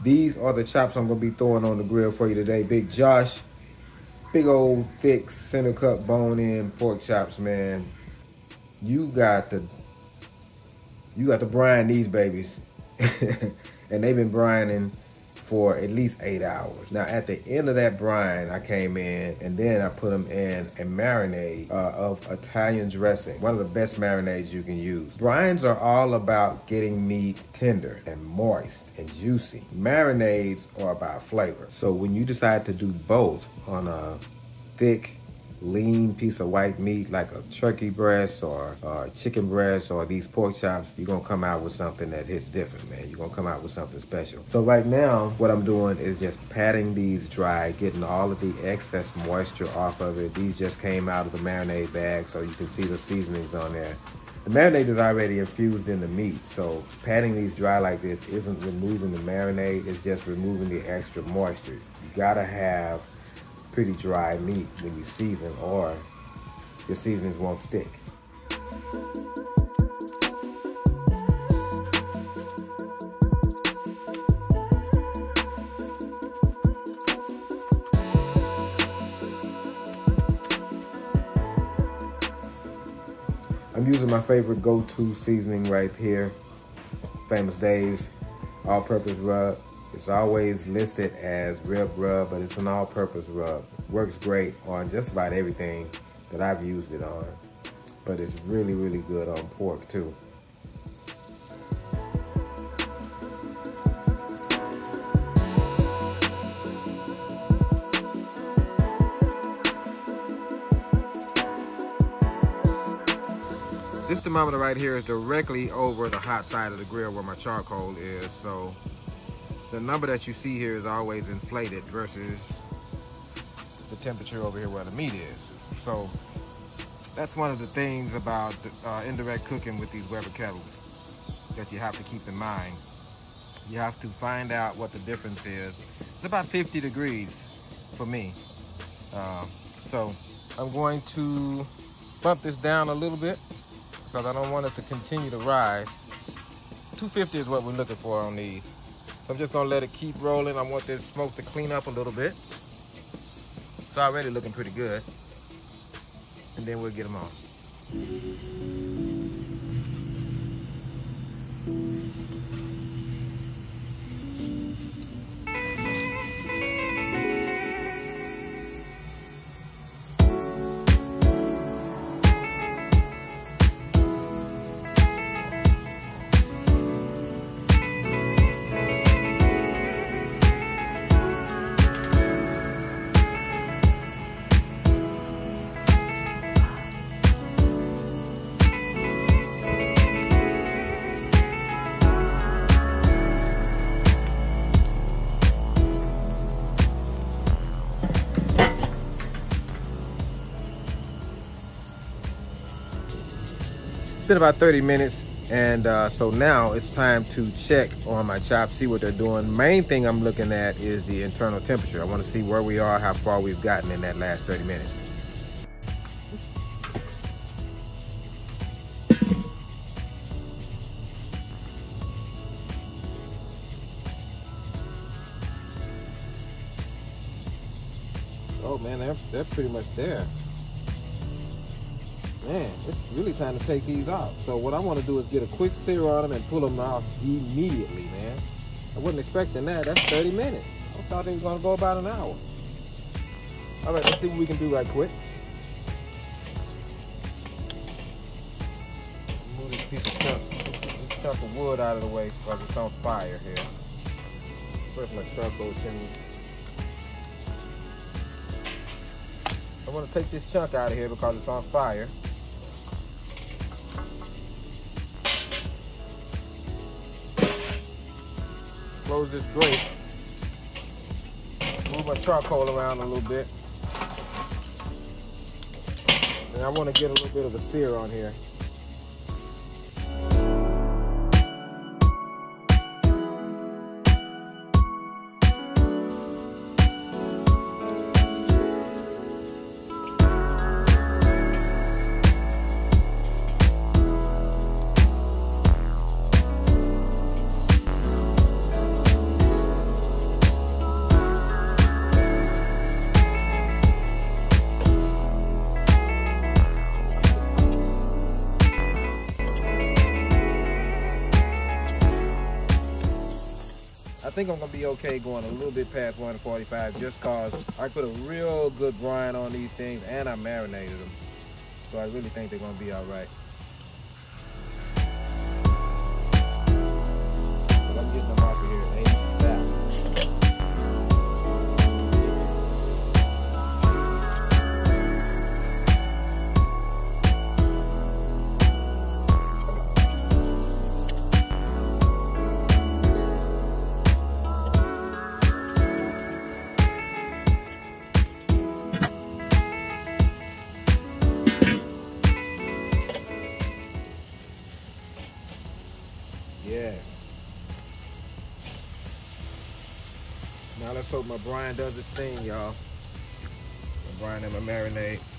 These are the chops I'm gonna be throwing on the grill for you today. Big Josh, big old thick center cut bone in pork chops, man. You got to brine these babies. And they've been brining for at least 8 hours. Now at the end of that brine, I came in and then I put them in a marinade of Italian dressing. One of the best marinades you can use. Brines are all about getting meat tender and moist and juicy. Marinades are about flavor. So when you decide to do both on a thick, lean piece of white meat like a turkey breast or chicken breast or these pork chops, you're gonna come out with something that hits different, man. You're gonna come out with something special. So right now, what I'm doing is just patting these dry, getting all of the excess moisture off of it. These just came out of the marinade bag, so you can see the seasonings on there. The marinade is already infused in the meat, so patting these dry like this isn't removing the marinade, it's just removing the extra moisture. You gotta have pretty dry meat when you season, or your seasonings won't stick. I'm using my favorite go-to seasoning right here, Famous Dave's all-purpose rub. It's always listed as rib rub, but it's an all-purpose rub. Works great on just about everything that I've used it on, but it's really, really good on pork too. This thermometer right here is directly over the hot side of the grill where my charcoal is, so the number that you see here is always inflated versus the temperature over here where the meat is. So that's one of the things about indirect cooking with these Weber kettles that you have to keep in mind. You have to find out what the difference is. It's about 50 degrees for me. So I'm going to bump this down a little bit because I don't want it to continue to rise. 250 is what we're looking for on these. So I'm just gonna let it keep rolling. I want this smoke to clean up a little bit. It's already looking pretty good. And then we'll get them on. It's been about 30 minutes, and so now it's time to check on my chops, see what they're doing. Main thing I'm looking at is the internal temperature. I want to see where we are, how far we've gotten in that last 30 minutes. Oh man, they're pretty much there. Man, it's really time to take these off. So what I want to do is get a quick sear on them and pull them off immediately, man. I wasn't expecting that. That's 30 minutes. I thought it was going to go about an hour. All right, let's see what we can do right quick. Move this chunk of wood out of the way because it's on fire here. Where's my charcoal chimney? I want to take this chunk out of here because it's on fire. Close this grate. Move my charcoal around a little bit. And I want to get a little bit of a sear on here. think I'm gonna be okay going a little bit past 145 just cause I put a real good brine on these things and I marinated them. So I really think they're gonna be all right. But I'm getting them off of here ASAP. Yes. Now let's hope my brine does its thing, y'all. My brine and my marinade.